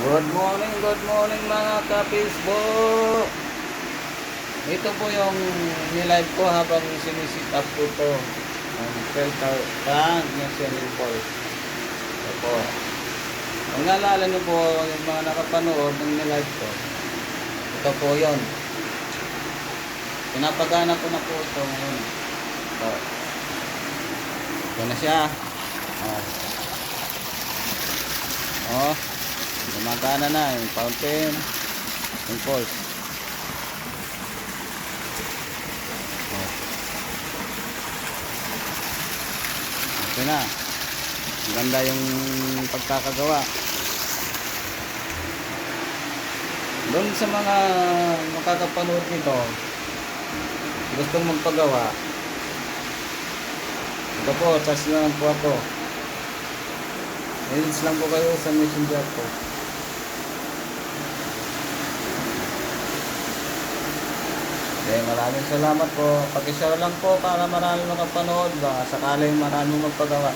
Good morning mga ka-Facebook. Ito po yung nilive ko habang sinisit up ko to ang filter tank ng swimming pool. Ito po. Kung naalala nyo po yung mga nakapanood ng nilive ko, ito po yun. Pinapagana ko na po ito ngayon. Ito. Ito na siya. Oh, gumagana na yung fountain, yung pulse. Oh. Ito na. Ang ganda yung pagkakagawa. Doon sa mga makakapanood nito, gustong magpagawa, ito po, charge lang po ako. Message lang po kayo sa messenger po. Okay, maraming salamat po. Paki-share lang po para marami makapanood. Baka sakaling marami magpagawa.